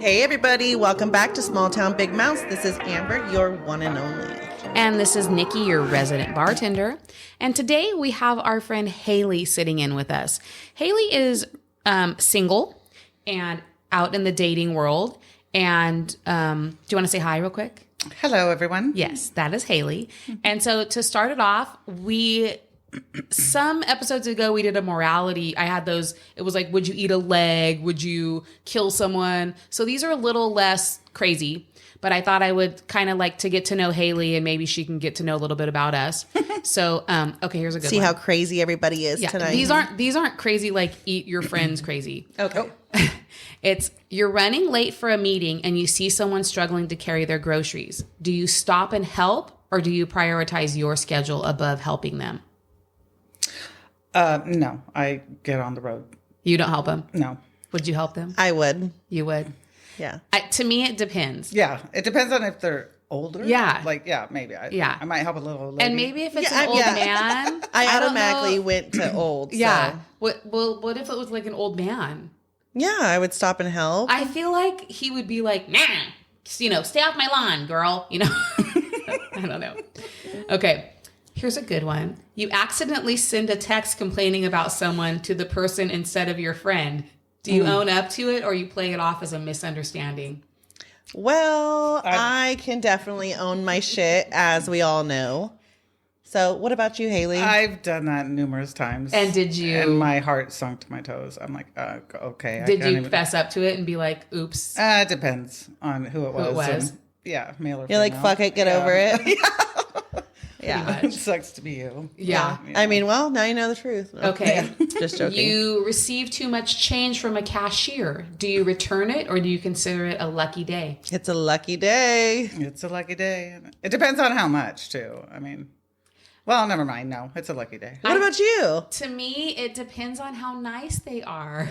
Hey everybody, welcome back to Small Town Big Mouse. This is Amber, your one and only. And this is Nikki, your resident bartender. And today we have our friend Haley sitting in with us. Haley is single and out in the dating world. And do you want to say hi real quick? Hello, everyone. Yes, that is Haley. And so to start it off, some episodes ago, we did a morality. I had those. It was like, would you eat a leg? Would you kill someone? So these are a little less crazy, but I thought I would kind of like to get to know Haley and maybe she can get to know a little bit about us. So, okay, here's a good one. See how crazy everybody is tonight. These aren't crazy like eat your friends crazy. Okay. It's you're running late for a meeting and you see someone struggling to carry their groceries. Do you stop and help or do you prioritize your schedule above helping them? No, I get on the road. You don't help them? No. Would you help them? I would. You would? Yeah. To me, it depends. Yeah, it depends on if they're older. Yeah. Like, yeah, maybe. I might help a little lady. And maybe if it's an old man. I automatically went to old. Yeah. So. What if it was like an old man? Yeah, I would stop and help. I feel like he would be like, nah, stay off my lawn, girl. I don't know. Okay. Here's a good one. You accidentally send a text complaining about someone to the person instead of your friend. Do you own up to it or you play it off as a misunderstanding? Well, I can definitely own my shit, as we all know. So what about you, Haley? I've done that numerous times. And did you? And my heart sunk to my toes. I'm like, okay. Did you fess up to it and be like, oops? It depends on who it was. Who it was. And, yeah, male or You're female. like, fuck it, get over it. Yeah. It sucks to be you. Yeah. I mean, well, now you know the truth. No. Okay. Just joking. You receive too much change from a cashier. Do you return it or do you consider it a lucky day? It's a lucky day. It's a lucky day. It depends on how much, too. I mean, well, never mind. No, it's a lucky day. What about you? To me, it depends on how nice they are.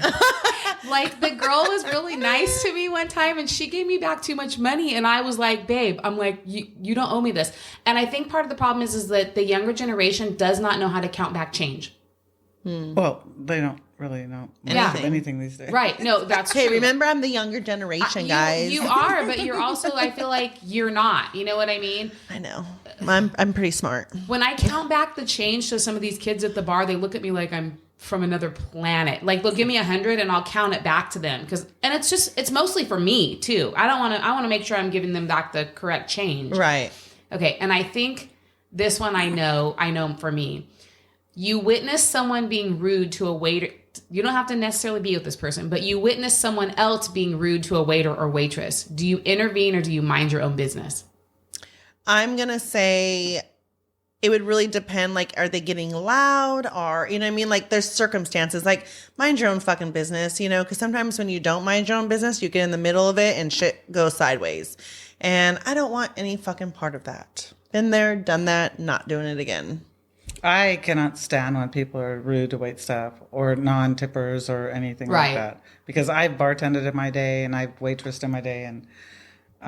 Like, the girl was really nice to me one time and she gave me back too much money. And I was like, babe, I'm like, you don't owe me this. And I think part of the problem is that the younger generation does not know how to count back change. Well, they don't really know anything these days. Right. No, that's Hey, true. remember, I'm the younger generation, guys. You are, but you're also, I feel like you're not. You know what I mean? I know. I'm pretty smart. When I count back the change to some of these kids at the bar, they look at me like I'm from another planet. Like, they'll give me 100 and I'll count it back to them. And it's mostly for me too. I want to make sure I'm giving them back the correct change. Right. Okay. And I think this one I know for me. You witness someone being rude to a waiter. You don't have to necessarily be with this person, but you witness someone else being rude to a waiter or waitress. Do you intervene or do you mind your own business? I'm going to say it would really depend. Like, are they getting loud or, you know what I mean? Like, there's circumstances like mind your own fucking business, because sometimes when you don't mind your own business, you get in the middle of it and shit goes sideways. And I don't want any fucking part of that. Been there, done that, not doing it again. I cannot stand when people are rude to waitstaff or non-tippers or anything like that. Because I've bartended in my day and I've waitressed in my day. And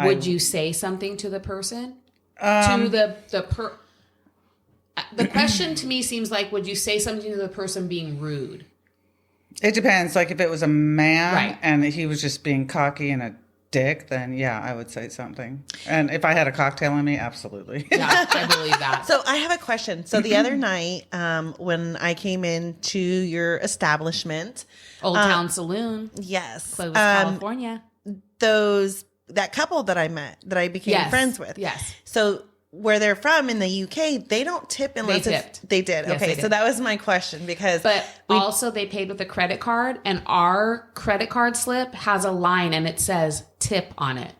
would you say something to the person? The question to me seems like, would you say something to the person being rude? It depends. Like, if it was a man and he was just being cocky and a dick, then yeah, I would say something. And if I had a cocktail in me, absolutely. Yeah, I believe that. So I have a question. So the other night, when I came into your establishment, Old Town Saloon, yes, Clovis, California, that couple that I met, that I became friends with. Yes. So where they're from in the UK, they don't tip unless they did. Yes, okay, they did. So that was my question But also they paid with a credit card, and our credit card slip has a line and it says tip on it.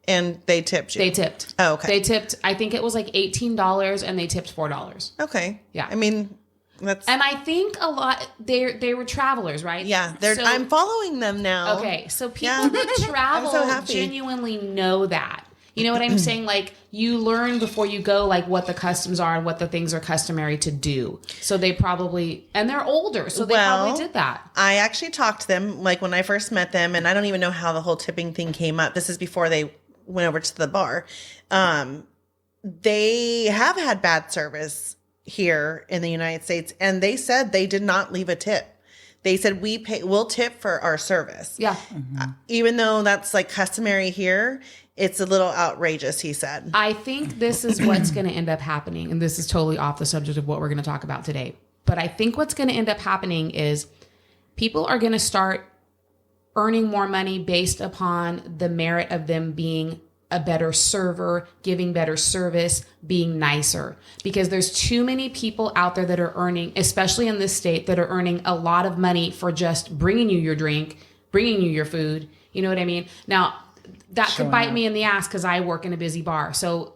And they tipped you. They tipped. Oh, okay. They tipped. I think it was like $18, and they tipped $4. Okay. Yeah. I mean, that's. And I think a lot. They were travelers, right? Yeah. I'm following them now. Okay, so people that travel genuinely know that. You know what I'm saying? Like, you learn before you go, like, what the customs are and what the things are customary to do. So they probably, and they're older, so they probably did that. I actually talked to them, like, when I first met them, and I don't even know how the whole tipping thing came up. This is before they went over to the bar. They have had bad service here in the United States, and they said they did not leave a tip. They said we'll tip for our service. Yeah. Even though that's like customary here, it's a little outrageous, he said. I think this is what's going to end up happening. And this is totally off the subject of what we're going to talk about today. But I think what's going to end up happening is people are going to start earning more money based upon the merit of them being a better server, giving better service, being nicer. Because there's too many people out there that are earning, especially in this state, that are earning a lot of money for just bringing you your drink, bringing you your food. You know what I mean? Now, that could bite me in the ass because I work in a busy bar. So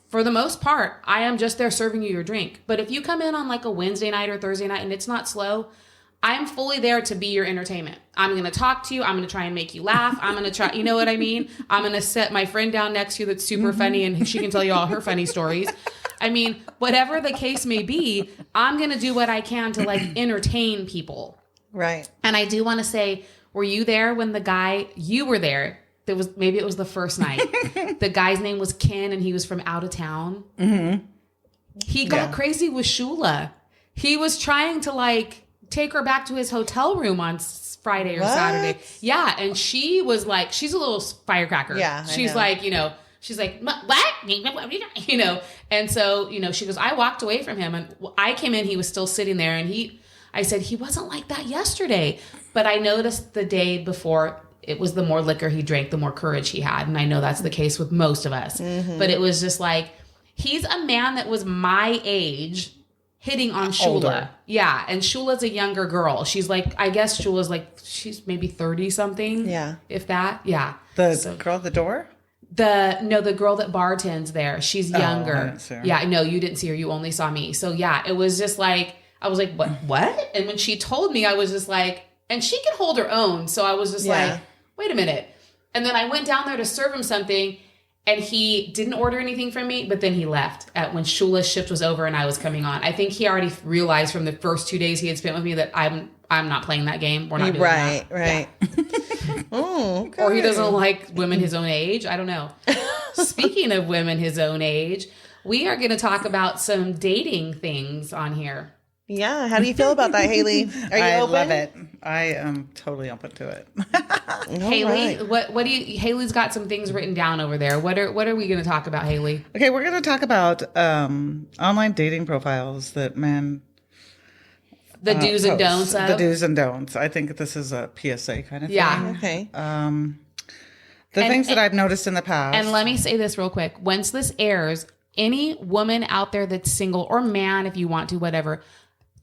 for the most part, I am just there serving you your drink. But if you come in on like a Wednesday night or Thursday night and it's not slow, I'm fully there to be your entertainment. I'm going to talk to you. I'm going to try and make you laugh. I'm going to try, you know what I mean? I'm going to set my friend down next to you that's super funny and she can tell you all her funny stories. I mean, whatever the case may be, I'm going to do what I can to like entertain people. Right. And I do want to say, were you there when you were there? Maybe it was the first night. The guy's name was Ken and he was from out of town. Mm-hmm. He got crazy with Shula. He was trying to like take her back to his hotel room on Friday or Saturday. Yeah. And she was like, she's a little firecracker. Yeah. She's like, she's like, what? You know? And so, she goes, I walked away from him and I came in, he was still sitting there and I said, he wasn't like that yesterday. But I noticed the day before, it was the more liquor he drank, the more courage he had. And I know that's the case with most of us. Mm-hmm. But it was just like, he's a man that was my age hitting on Shula. Older. Yeah. And Shula's a younger girl. She's like, I guess Shula's like, she's maybe 30 something. Yeah. If that. Yeah. The girl at the door? The girl that bartends there. She's younger. I didn't see her. Yeah. No, you didn't see her. You only saw me. So yeah, it was just like, I was like, what? And when she told me, I was just like, and she can hold her own. So I was just like, wait a minute. And then I went down there to serve him something and he didn't order anything from me, but then he left when Shula's shift was over and I was coming on. I think he already realized from the first 2 days he had spent with me that I'm not playing that game. We're not doing that. Right. Yeah. Oh, okay. Or he doesn't like women his own age. I don't know. Speaking of women his own age, we are going to talk about some dating things on here. Yeah. How do you feel about that, Haley? Are you I open? love it. I am totally open to it. Haley, what do you? Haley's got some things written down over there. What are we going to talk about, Haley? Okay, we're going to talk about online dating profiles that men the do's and don'ts of. The do's and don'ts. I think this is a PSA kind of thing. Yeah. Okay. Things that I've noticed in the past. And let me say this real quick. Once this airs, any woman out there that's single or man, if you want to, whatever,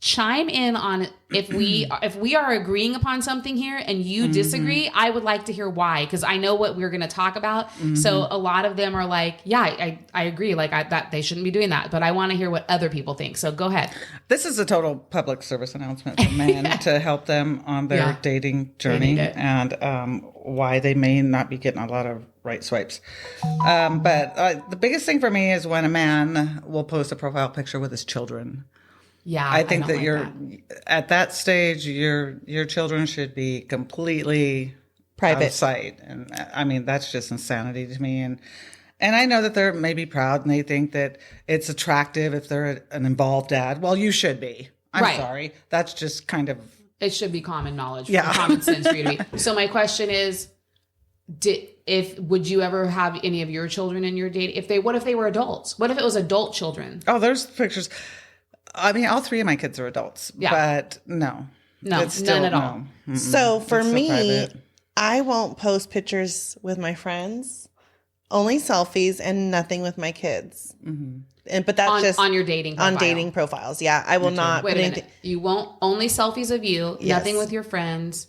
chime in on if we are agreeing upon something here and you disagree. I would like to hear why, because I know what we're going to talk about. So a lot of them are like, yeah, I agree, like that they shouldn't be doing that, but I want to hear what other people think. So go ahead. This is a total public service announcement for men to help them on their dating journey and why they may not be getting a lot of right swipes. But the biggest thing for me is when a man will post a profile picture with his children. Yeah, I think that at that stage, your children should be completely private, out of sight, and I mean that's just insanity to me. And I know that they're maybe proud and they think that it's attractive if they're an involved dad. Well, you should be. I'm sorry, that's just kind of it should be common knowledge, common sense for you to be. So my question is, would you ever have any of your children in your date? What if they were adults? What if it was adult children? Oh, there's pictures. I mean, all three of my kids are adults, but no, it's still, none at all. No. So for me, I won't post pictures with my friends, only selfies and nothing with my kids. Mm-hmm. But that's just on your dating profile. On dating profiles. Yeah, I will not. Wait a minute. You won't only selfies of you, nothing with your friends.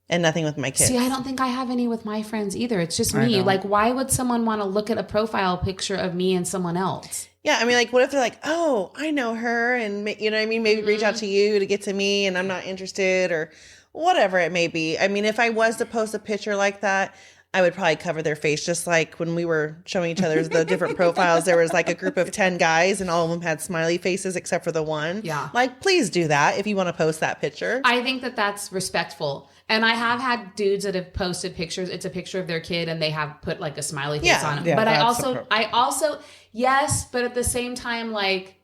And nothing with my kids. See, I don't think I have any with my friends either. It's just me. Like, why would someone want to look at a profile picture of me and someone else? Yeah, I mean, like, what if they're like, oh, I know her, and, you know what I mean? Maybe reach out to you to get to me, and I'm not interested, or whatever it may be. I mean, if I was to post a picture like that, I would probably cover their face, just like when we were showing each other the different profiles. There was like a group of 10 guys, and all of them had smiley faces except for the one. Yeah. Like, please do that if you want to post that picture. I think that that's respectful. And I have had dudes that have posted pictures. It's a picture of their kid and they have put like a smiley face on it. Yeah, but I also, yes, but at the same time, like,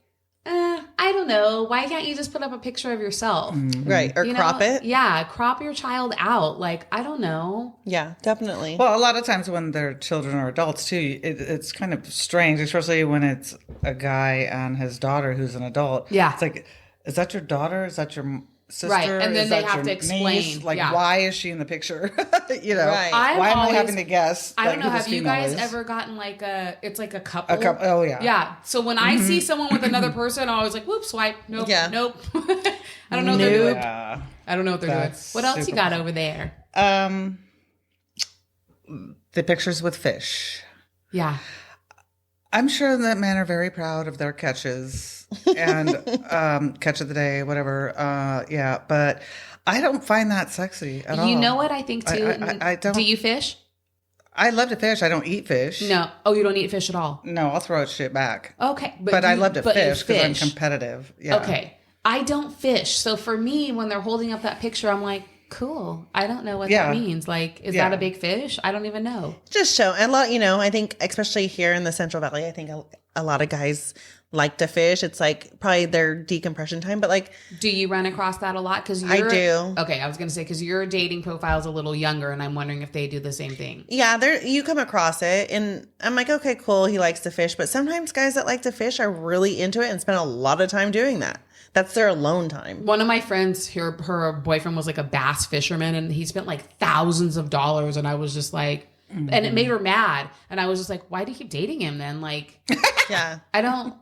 I don't know. Why can't you just put up a picture of yourself? Right. Or crop it. Yeah. Crop your child out. Like, I don't know. Yeah, definitely. Well, a lot of times when they're children or adults too, it's kind of strange, especially when it's a guy and his daughter who's an adult. Yeah. It's like, is that your daughter? Is that your sister? Right. And then Is they that have your to explain. niece? Like, Yeah. why is she in the picture? You know, Right. why am I having to guess? I don't know. who this Have you female guys is? ever gotten like it's like a couple? A couple? Oh yeah. Yeah. So when I see someone with another person, I always like, whoop, swipe. Nope. Yeah. Nope. I don't know what they're doing. Yeah. I don't know what they're doing. That's What else you super got over there? The pictures with fish. Yeah. I'm sure that men are very proud of their catches and catch of the day, whatever. Yeah, but I don't find that sexy at all. You know what I think too? I don't. Do you fish? I love to fish. I don't eat fish. No. Oh, you don't eat fish at all? No, I'll throw shit back. Okay. But I love to but you fish because I'm competitive. Yeah. Okay. I don't fish. So for me, when they're holding up that picture, I'm like, cool. I don't know what that means. Like, is that a big fish? I don't even know. Just show a lot, I think especially here in the Central Valley, I think a lot of guys like to fish. It's like probably their decompression time, but like, do you run across that a lot? Because I do. Okay, I was going to say, because your dating profile is a little younger, and I'm wondering if they do the same thing. yeah, you come across it and I'm like, okay, cool. He likes to fish. But sometimes guys that like to fish are really into it and spend a lot of time doing that. That's their alone time. One of my friends, her boyfriend was like a bass fisherman, and he spent like thousands of dollars. And I was just like, and it made her mad. And I was just like, why do you keep dating him then? Like, Yeah. I don't.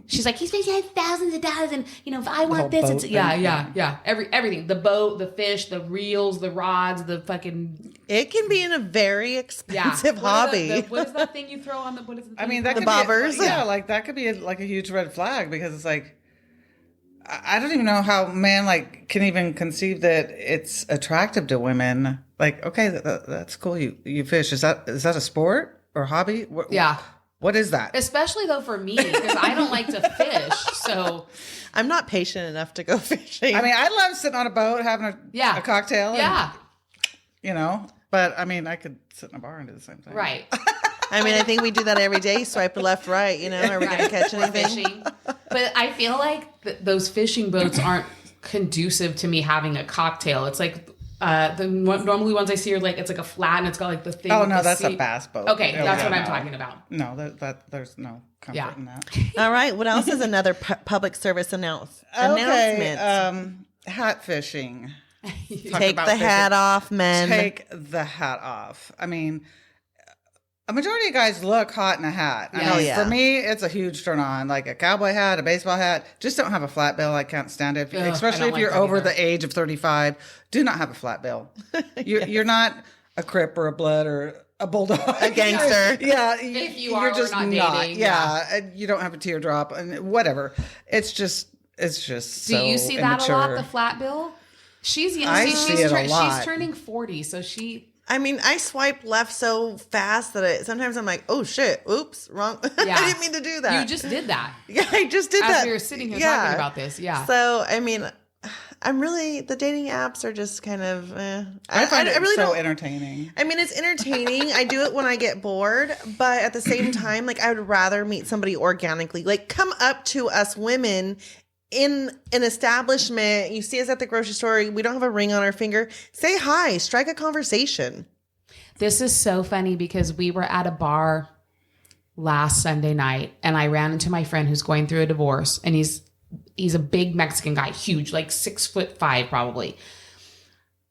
She's like, he's making thousands of dollars, and if I want this, it's yeah. Everything, the boat, the fish, the reels, the rods, the fucking. It can be in a very expensive hobby. What is that thing you throw on the? What is the thing? I mean, that The could bobbers. Be, yeah, like that could be like a huge red flag because it's like, I don't even know how man like can even conceive that it's attractive to women. Like, okay, that's cool. You fish. Is that a sport or hobby? Yeah. What is that? Especially though for me, because I don't like to fish. So I'm not patient enough to go fishing. I mean, I love sitting on a boat having a cocktail. Yeah. But I mean, I could sit in a bar and do the same thing. Right. I mean, I think we do that every day. Swipe left, right. Are we going to catch anything? Fishing. But I feel like those fishing boats aren't conducive to me having a cocktail. It's like normally ones I see are like, it's like a flat and it's got like the thing. Oh no, that's a bass boat. Okay, that's what I'm talking about. No, that there's no comfort in that. All right. What else is another public service announcement? Hat fishing. Take the hat off, men. Take the hat off. I mean, a majority of guys look hot in a hat. Yeah. Oh, yeah. For me, it's a huge turn on. Like a cowboy hat, a baseball hat. Just don't have a flat bill. I can't stand it. Especially if you're over the age of 35. Do not have a flat bill. You're not a Crip or a Blood or a Bulldog. A gangster. Yeah. If you're are just not not. dating. Yeah. And you don't have a teardrop and whatever. It's just Do you see that a lot, the flat bill? She's see it a lot. She's turning 40, so she. I mean, I swipe left so fast that sometimes I'm like, oh shit, oops, wrong. Yeah. I didn't mean to do that. You just did that. Yeah, I just did that. As we were sitting here talking about this, yeah. So, I mean, I'm really, the dating apps are just kind of, I find it really so don't. entertaining. I mean, it's entertaining. I do it when I get bored, but at the same time, like, I would rather meet somebody organically. Like, come up to us women in an establishment. You see us at the grocery store. We don't have a ring on our finger. Say hi. Strike a conversation. This is so funny because we were at a bar last Sunday night and I ran into my friend who's going through a divorce, and he's a big Mexican guy, huge, like 6'5" probably.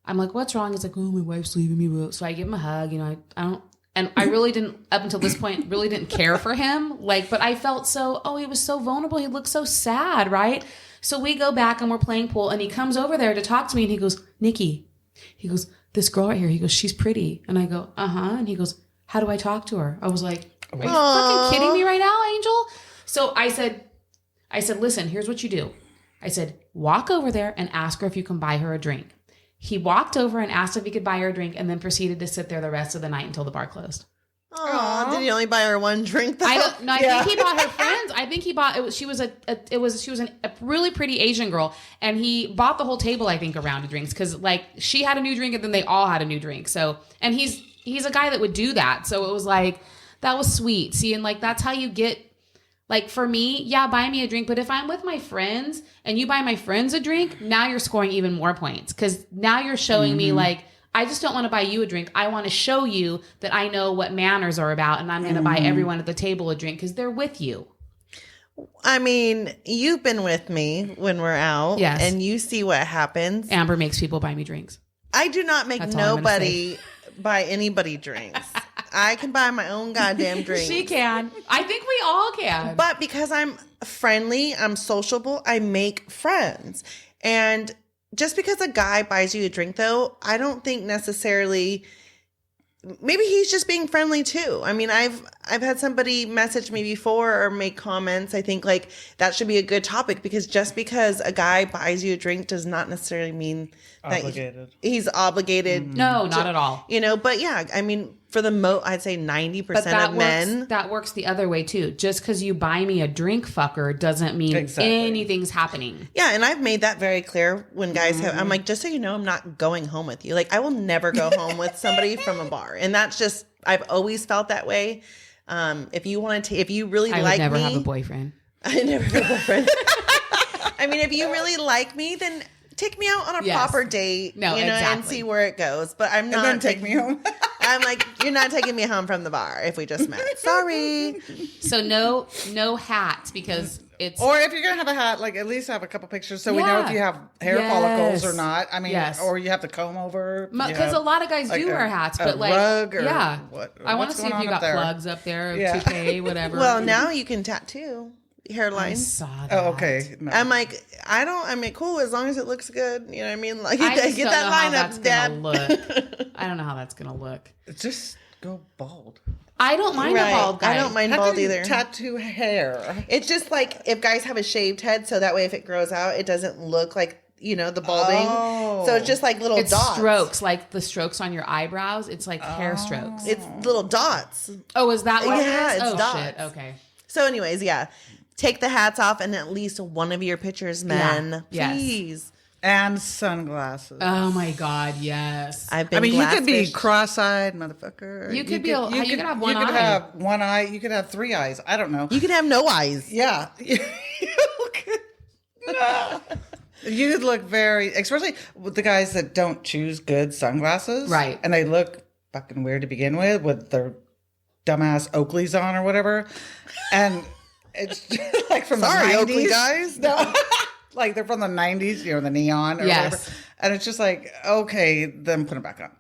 I'm like, what's wrong? He's like, oh, my wife's leaving me. So I give him a hug. I don't, and I really didn't, up until this point, really didn't care for him. Like, but I felt he was so vulnerable. He looked so sad, right? So we go back and we're playing pool, and he comes over there to talk to me, and he goes, Nikki, he goes, this girl right here, he goes, she's pretty. And I go, uh-huh. And he goes, how do I talk to her? I was like, are you fucking kidding me right now, Angel? So I said, listen, here's what you do. I said, walk over there and ask her if you can buy her a drink. He walked over and asked if he could buy her a drink, and then proceeded to sit there the rest of the night until the bar closed. Oh, did he only buy her one drink though? I think he bought her friends. I think he bought she was a really pretty Asian girl, and he bought the whole table, I think, a round of drinks, because like she had a new drink and then they all had a new drink. So, and he's a guy that would do that. So it was like, that was sweet. See, and like that's how you get Like for me, yeah, buy me a drink. But if I'm with my friends and you buy my friends a drink, now you're scoring even more points. Because now you're showing me like, I just don't want to buy you a drink. I want to show you that I know what manners are about. And I'm going to buy everyone at the table a drink because they're with you. I mean, you've been with me when we're out. Yes. And you see what happens. Amber makes people buy me drinks. I do not make That's all I'm gonna nobody buy anybody drinks. I can buy my own goddamn drink. She can. I think we all can. But because I'm friendly, I'm sociable, I make friends. And just because a guy buys you a drink, though, I don't think necessarily... Maybe he's just being friendly too. I mean, I've had somebody message me before or make comments. I think like that should be a good topic because just because a guy buys you a drink does not necessarily mean that he's obligated. No, not at all. You know, but yeah, I mean, for the I'd say 90% of men. That works the other way too. Just because you buy me a drink, fucker, doesn't mean anything's happening. Yeah, and I've made that very clear when guys have. I'm like, just so you know, I'm not going home with you. Like, I will never go home with somebody from a bar, and that's just I've always felt that way. If you want to, if you really like me, I would never have a boyfriend. I never have a boyfriend. I mean, if you really like me, then take me out on a proper date, and see where it goes. But I'm not. And then take me home. I'm like, you're not taking me home from the bar if we just met. Sorry. So no hat because it's... Or if you're going to have a hat, like at least have a couple pictures so we know if you have hair follicles or not. I mean, or you have the comb over. Because a lot of guys do wear hats, but like... rug or what, I want to see if you got plugs up there, toupee, whatever. Well, now you can tattoo hairline. I saw that. Oh, okay. No. I'm like, cool, as long as it looks good. You know what I mean? Like, get that line up, Dad. I don't know how that's going to look. Just go bald. I don't mind a bald guy. I don't mind bald either. Tattoo hair. It's just like if guys have a shaved head, so that way if it grows out, it doesn't look like, the balding. So it's just like little dots. Strokes, like the strokes on your eyebrows. It's like hair strokes. It's little dots. Oh, is that what it is? It's dots. Shit. Okay. So anyways, take the hats off and at least one of your pictures, men. Please. Yes. And sunglasses. Oh my God, yes. I've been you could be cross-eyed, motherfucker. You could have one eye. You could have one eye. You could have three eyes. I don't know. You could have no eyes. Yeah. You could look very, especially with the guys that don't choose good sunglasses. Right. And they look fucking weird to begin with their dumbass Oakleys on or whatever. And it's just like from the 90s. Oakley guys. No. Like they're from the 90s, the neon or whatever. And it's just like, okay, then put them back on.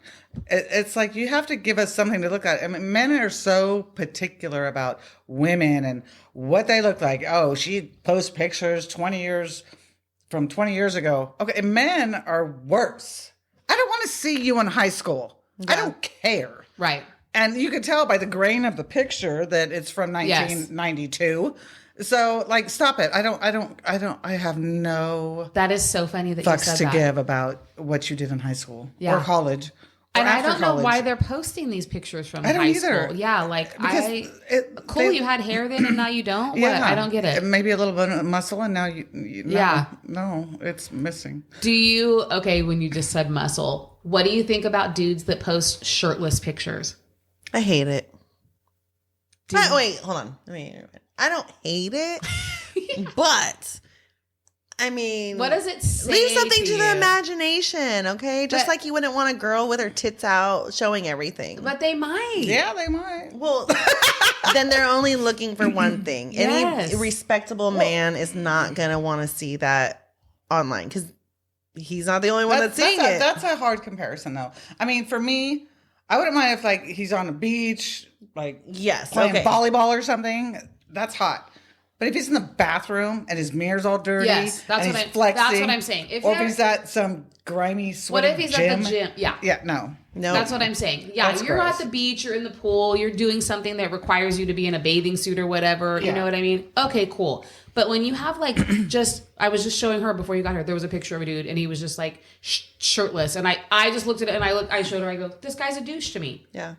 It's like you have to give us something to look at. I mean, men are so particular about women and what they look like. Oh, she posts pictures 20 years ago. Okay, and men are worse. I don't want to see you in high school. Yeah. I don't care. Right. And you can tell by the grain of the picture that it's from 1992. So, like, stop it. I have no... That is so funny that you said fucks to give about what you did in high school or college. And I don't know why they're posting these pictures from high school. Yeah, like, you had hair then and now you don't? Yeah, what? I don't get it. Maybe a little bit of muscle and now you no, it's missing. When you just said muscle, what do you think about dudes that post shirtless pictures? I hate it. Wait, hold on. I don't hate it, but I mean, what does it say? Leave something to the imagination, okay? Just like you wouldn't want a girl with her tits out showing everything. But they might. Yeah, they might. Well, then they're only looking for one thing. Yes. Any respectable man is not going to want to see that online because he's not the only one that's seeing it. That's a hard comparison, though. I mean, for me, I wouldn't mind if like he's on the beach, like playing volleyball or something. That's hot. But if he's in the bathroom and his mirror's all dirty, that's what I'm saying. If he's at some grimy, sweaty What if he's at the gym? Yeah. Yeah, no. That's what I'm saying. Yeah, you're gross. At the beach, you're in the pool, you're doing something that requires you to be in a bathing suit or whatever. You know what I mean? Okay, cool. But when you have like I was just showing her before you got here, there was a picture of a dude and he was just like shirtless. And I just looked at it and I showed her, I go, this guy's a douche to me. Yeah.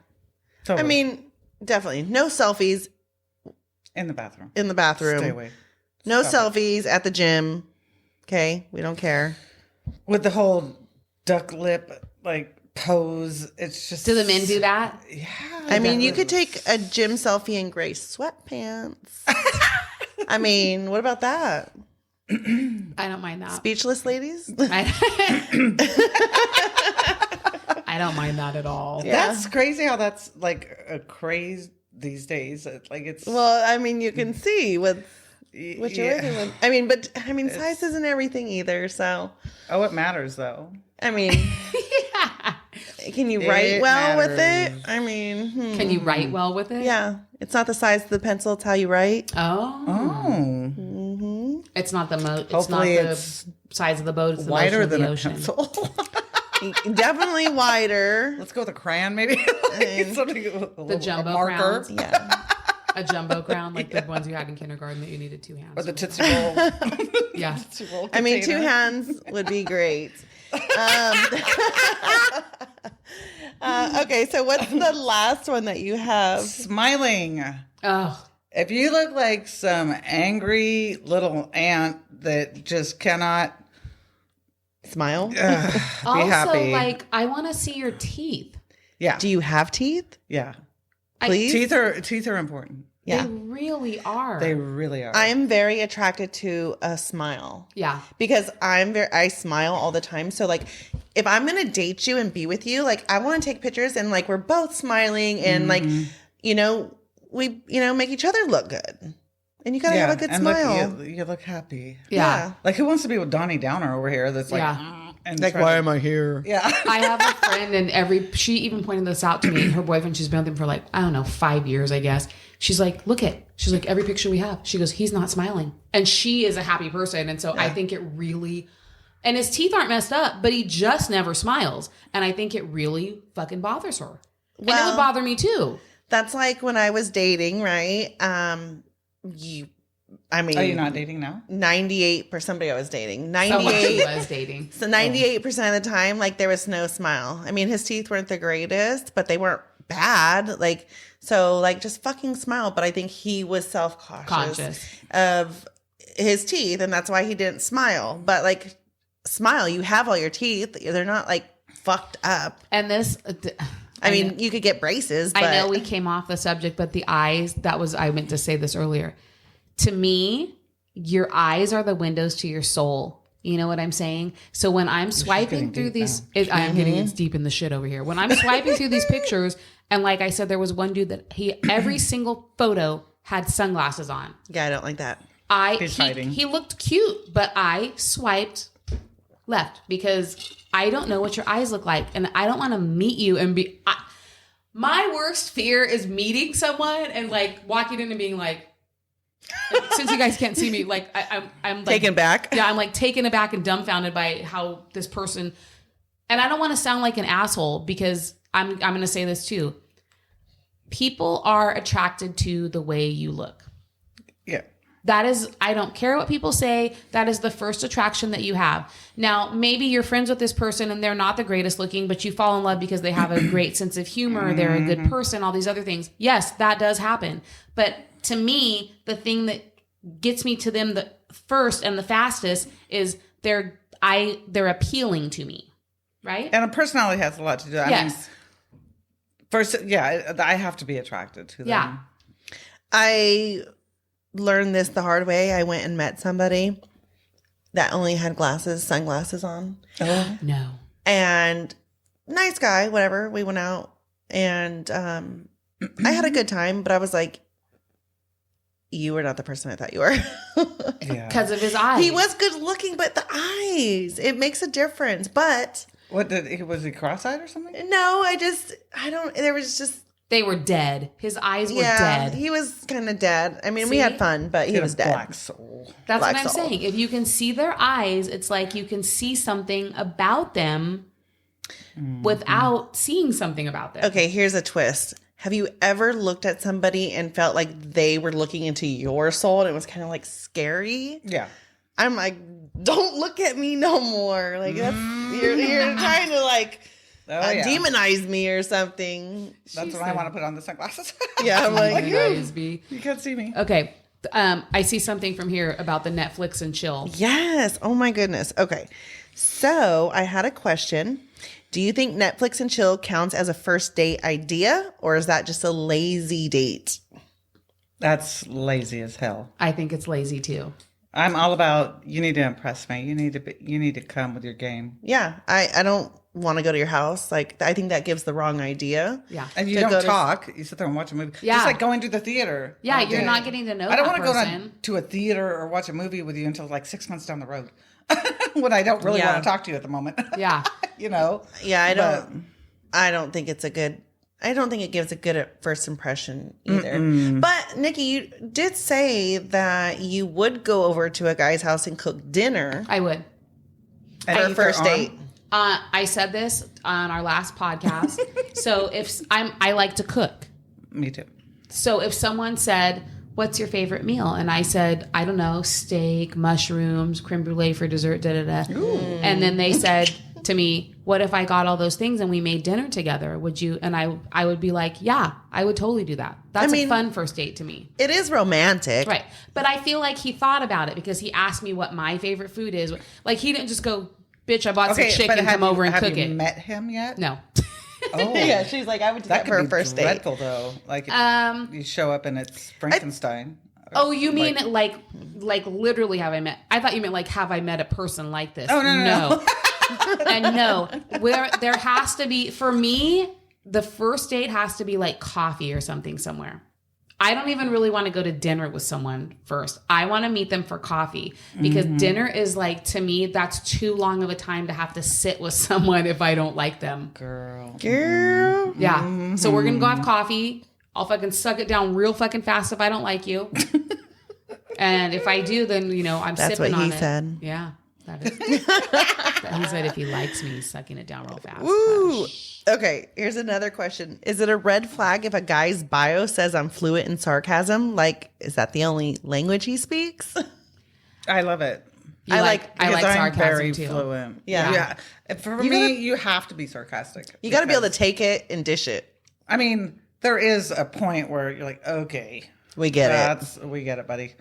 Totally. I mean, definitely. No selfies. In the bathroom. Stay away. No selfies at the gym. Okay? We don't care. With the whole duck lip, like, pose. It's just... Do the men do that? Yeah. I mean, you could take a gym selfie in gray sweatpants. I mean, what about that? I don't mind that. Speechless ladies? I don't mind that at all. Yeah. That's crazy how that's like a craze these days. Like it's Well, I mean, you can see what you're working with. I mean, but size isn't everything either. So, it matters though. I mean, Yeah. can you write well with matters. it? I mean, Can you write well with it? yeah, it's not the size of the pencil; it's how you write. Oh. Oh, It's not the it's Hopefully not the it's size of the boat. It's the wider motion of than the a ocean. pencil. Definitely wider. Let's go with a crayon, maybe. Like something, The jumbo a marker, crowns. Yeah. A jumbo crown, like the ones you had in kindergarten that you needed 2 hands. or the for. Tootsie Roll. Yeah. Tootsie Roll I mean, 2 container. hands would be great. Okay, so what's the last one that you have? Smiling. Oh, If you look like some angry little ant that just cannot Smile. be also, happy. like, I want to see your teeth. Yeah. Do you have teeth? Yeah. Please? Teeth are important. Yeah. They really are. They really are. I am very attracted to a smile yeah. because I smile all the time. So like if I'm going to date you and be with you, like I want to take pictures and like we're both smiling and like, you know, we, you know, make each other look good. And you got to have a good and smile. Look, you look happy. Yeah. Like who wants to be with Donnie Downer over here? That's like, Yeah. and Like, try why to- am I here? Yeah. I have a friend and she even pointed this out to me. Her boyfriend, she's been with him for like, I don't know, 5 years, I guess. She's like, she's like, every picture we have, she goes, he's not smiling. And she is a happy person. And so I think it really, and his teeth aren't messed up, but he just never smiles. And I think it really fucking bothers her. And it Well- would bother me too. That's like when I was dating, right? I mean, Are you not dating now? 98% somebody I was dating. Someone she 98. was dating. So 98% of the time, like there was no smile. I mean, his teeth weren't the greatest, but they weren't bad. Like, so like just fucking smile. But I think he was self-conscious of his teeth and that's why he didn't smile. But like smile, you have all your teeth. They're not like fucked up. And this, I mean, you could get braces, but I know we came off the subject, but the eyes, I meant to say this earlier. To me, your eyes are the windows to your soul. You know what I'm saying? So when I'm swiping through these, I'm getting it's deep in the shit over here. When I'm swiping through these pictures, and like I said, there was one dude that every single photo had sunglasses on. yeah, I don't like that. He looked cute, but I swiped left because I don't know what your eyes look like, and I don't want to meet you and be. My worst fear is meeting someone and like walking in and being like, since you guys can't see me, like I'm like, Taken back. Yeah, I'm like taken aback and dumbfounded by how this person, and I don't want to sound like an asshole because I'm going to say this too. People are attracted to the way you look. Yeah. That is, I don't care what people say. That is the first attraction that you have. Now, maybe you're friends with this person and they're not the greatest looking, but you fall in love because they have a great sense of humor. They're a good person, all these other things. Yes, that does happen. But to me, the thing that gets me to them the first and the fastest is they're appealing to me. Right? And a personality has a lot to do. I mean, Yes. first, I have to be attracted to them. Yeah. I learned this the hard way. I went and met somebody that only had sunglasses on. Oh. No. And nice guy, whatever. We went out and I had a good time, but I was like, you were not the person I thought you were. Yeah. Because of his eyes. He was good looking, but the eyes, it makes a difference. But Was he cross-eyed or something? no, there was just, They were dead. His eyes were yeah, dead. he was kind of dead. I mean, we See? had fun, but he He had was a dead. black soul. That's Black what I'm soul. saying. If you can see their eyes, it's like you can see something about them without seeing something about them. Okay, here's a twist. Have you ever looked at somebody and felt like they were looking into your soul and it was kind of like scary? Yeah. I'm like, don't look at me no more. Like that's you're trying to like demonize me or something. That's when I want to put on the sunglasses. Yeah, I'm like, Guys be. You can't see me. Okay. I see something from here about the Netflix and chill. yes. Oh my goodness. Okay. So I had a question. Do you think Netflix and chill counts as a first date idea, or is that just a lazy date? That's lazy as hell. I think it's lazy too. I'm all about, you need to impress me. You need to come with your game. Yeah. I don't want to go to your house. Like, I think that gives the wrong idea. Yeah. And you don't talk. You sit there and watch a movie. Yeah. Just like going to the theater. Yeah, you're not getting to know I don't that want to person. go to a theater or watch a movie with you until like 6 months down the road. When I don't really want to talk to you at the moment. Yeah. You know? Yeah, I don't think it's a good, I don't think it gives a good first impression either. But Nikki, you did say that you would go over to a guy's house and cook dinner I would. for a first date. I said this on our last podcast. So I like to cook. Me too. So if someone said, "What's your favorite meal?" and I said, "I don't know, steak, mushrooms, creme brulee for dessert, da da da," and then they said to me, "What if I got all those things and we made dinner together? Would you?" And I would be like, "Yeah, I would totally do that. That's a fun first date to me." It is romantic. Right. But I feel like he thought about it because he asked me what my favorite food is. Like, he didn't just go, "Bitch, I bought some chicken, come over and cook it." Have you met him yet? No. Oh. Yeah, she's like, I would do that for a first date. Dreadful, though. Like, you show up and it's Frankenstein. Oh, you mean like literally have I met? I thought you meant like, have I met a person like this? Oh, no. And no, where there has to be, for me, the first date has to be like coffee or something somewhere. I don't even really want to go to dinner with someone first. I want to meet them for coffee because dinner is like, to me, that's too long of a time to have to sit with someone if I don't like them. Girl. Yeah. So we're going to go have coffee. I'll fucking suck it down real fucking fast if I don't like you. And if I do, then, I'm That's sipping what on he it. said. Yeah. That is. He said if he likes me, he's sucking it down real fast. Woo. Okay, here's another question. Is it a red flag if a guy's bio says I'm fluent in sarcasm? Like, is that the only language he speaks? I love it. I like sarcasm very too. fluent. Yeah. For me, you have to be sarcastic. You got to be able to take it and dish it. I mean, there is a point where you're like, okay, We get it. we get it, buddy.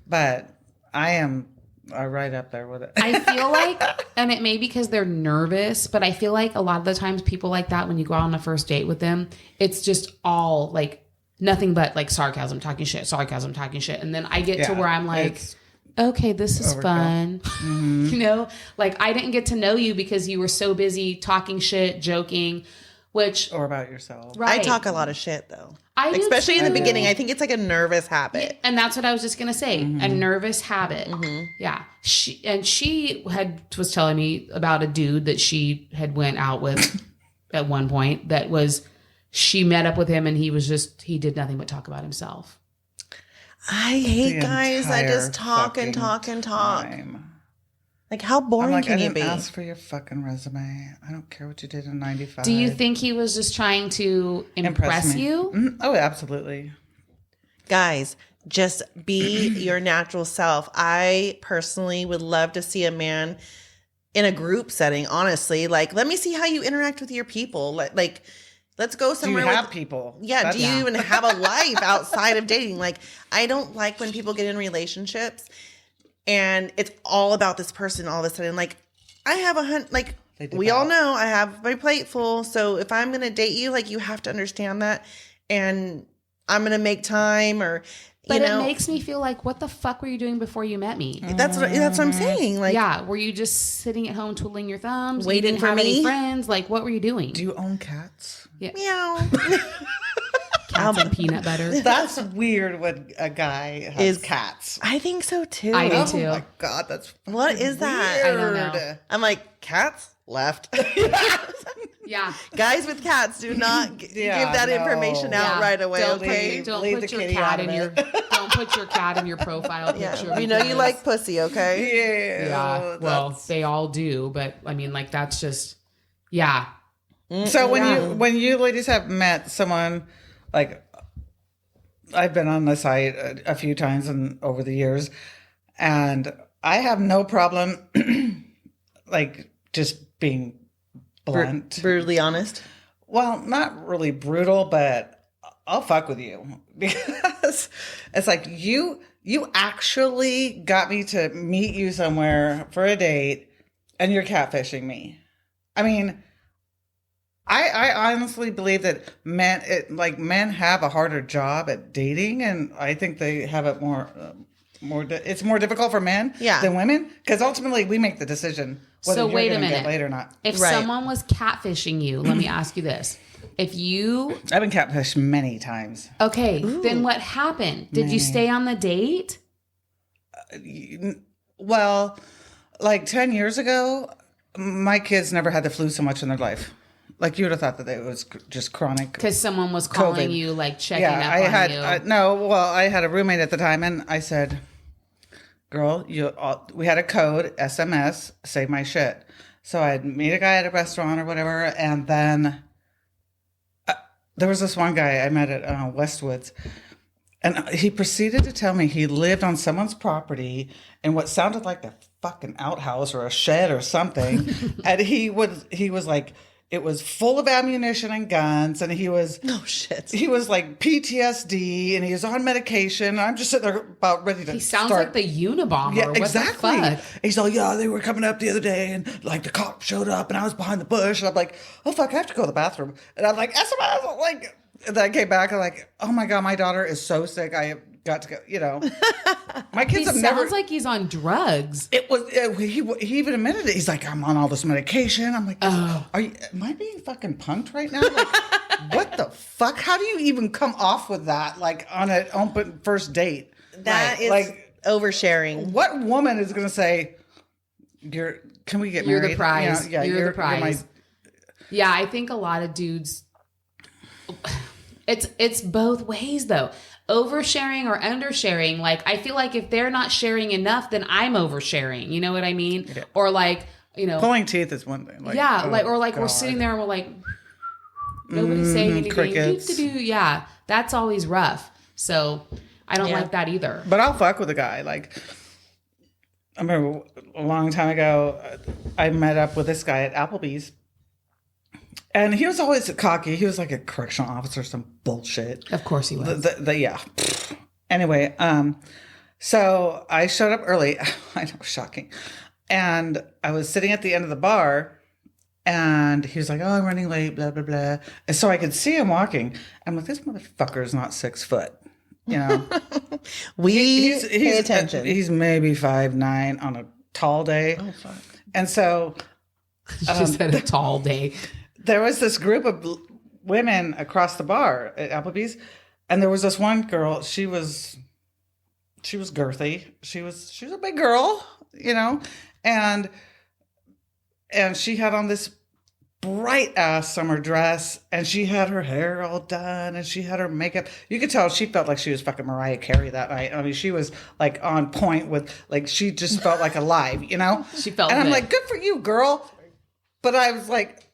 But I am right up there with it. I feel like, and it may be because they're nervous, but I feel like a lot of the times people like that, when you go out on a first date with them, it's just all like nothing but like sarcasm, talking shit. And then I get to where I'm like, okay, this is fun. Like I didn't get to know you because you were so busy talking shit, joking, or about yourself. Right. I talk a lot of shit though. I do Especially in the too. beginning. I think it's like a nervous habit. And that's what I was just going to say. A nervous habit. Yeah. She was telling me about a dude that she had went out with at one point she met up with him and he did nothing but talk about himself. I hate guys that just talk and talk and talk. Time. Like, how boring I can you didn't be? ask for your fucking resume. I don't care what you did in 95. Do you think he was just trying to impress me. you? Mm-hmm. Oh, absolutely. Guys, just be your natural self. I personally would love to see a man in a group setting, honestly. Like, let me see how you interact with your people. Like let's go somewhere. Do you have people? Yeah. Do you even have a life outside of dating? Like, I don't like when people get in relationships and it's all about this person all of a sudden. Like, I have we all know I have my plate full. So if I'm going to date you, like, you have to understand that. And I'm going to make time But it makes me feel like, what the fuck were you doing before you met me? That's what I'm saying. Like, yeah. Were you just sitting at home twiddling your thumbs? Waiting you didn't for have me? any friends? Like, what were you doing? Do you own cats? Yeah. meow. Cats and peanut butter. That's weird when a guy has cats. I think so too. I do Oh too. my God, that's What is that? I don't know. I'm like, cats left. Yeah. Guys with cats do not give that information out Yeah. right away. Don't okay. Don't Leave put the your kitty cat out of in your. it. Don't put your cat in your profile picture. Yeah. We know you like pussy. Okay. Yeah. Well, they all do, but I mean, like, that's just. Yeah. So when you ladies have met someone, like, I've been on the site a few times over the years, and I have no problem like just being blunt, Brutally honest. Well, not really brutal, but I'll fuck with you because it's like you actually got me to meet you somewhere for a date, and you're catfishing me. I mean, I honestly believe that men have a harder job at dating, and I think they have it more. It's more difficult for men than women, because ultimately we make the decision whether you're going to get laid or not. If someone was catfishing you, let me ask you this: I've been catfished many times. Okay, then what happened? Did you stay on the date? Well, like 10 years ago, my kids never had the flu so much in their life. Like, you would have thought that it was just chronic. Because someone was calling COVID. You, like checking up on you. I had a roommate at the time, and I said, girl, we had a code, SMS, save my shit. So I'd meet a guy at a restaurant or whatever, and then there was this one guy I met at Westwoods, and he proceeded to tell me he lived on someone's property in what sounded like a fucking outhouse or a shed or something, and he was like, it was full of ammunition and guns, and he was He was like PTSD, and he was on medication. I'm just sitting there about ready to. He sounds like the Unabomber. Yeah, exactly. What the fuck? He's like, yeah, they were coming up the other day, and like the cop showed up, and I was behind the bush, and I'm like, oh fuck, I have to go to the bathroom, and I'm like, SMS, like. And then I came back and like, oh my god, my daughter is so sick. I have got to go. You know, my kids have never. Sounds like he's on drugs. It was. He even admitted it. He's like, I'm on all this medication. I'm like, am I being fucking punked right now? Like, what the fuck? How do you even come off with that? Like on an open first date? That is like oversharing. What woman is going to say, Can we get married? You're the prize. You know, you're the prize. Yeah, I think a lot of dudes. It's both ways though. Oversharing or undersharing. Like, I feel like if they're not sharing enough, then I'm oversharing. You know what I mean? Yeah. Or like, you know, pulling teeth is one thing. Like, we're sitting there and we're like, nobody's saying anything. Crickets. Yeah, that's always rough. So I don't like that either. But I'll fuck with a guy. Like, I remember a long time ago, I met up with this guy at Applebee's. And he was always cocky. He was like a correctional officer, some bullshit. Of course he was. Yeah. Anyway, so I showed up early. I know, shocking. And I was sitting at the end of the bar, and he was like, oh, I'm running late, blah, blah, blah. And so I could see him walking. I'm like, this motherfucker is not 6 foot. You know? He's pay attention. He's maybe 5'9" on a tall day. Oh, fuck. And so... She said a tall day. There was this group of women across the bar at Applebee's, and there was this one girl. She was girthy. She was a big girl, you know, and she had on this bright ass summer dress, and she had her hair all done, and she had her makeup. You could tell she felt like she was fucking Mariah Carey that night. I mean, she was like on point with, like, she just felt like alive, you know. She felt. And good. I'm like, good for you, girl. But I was like.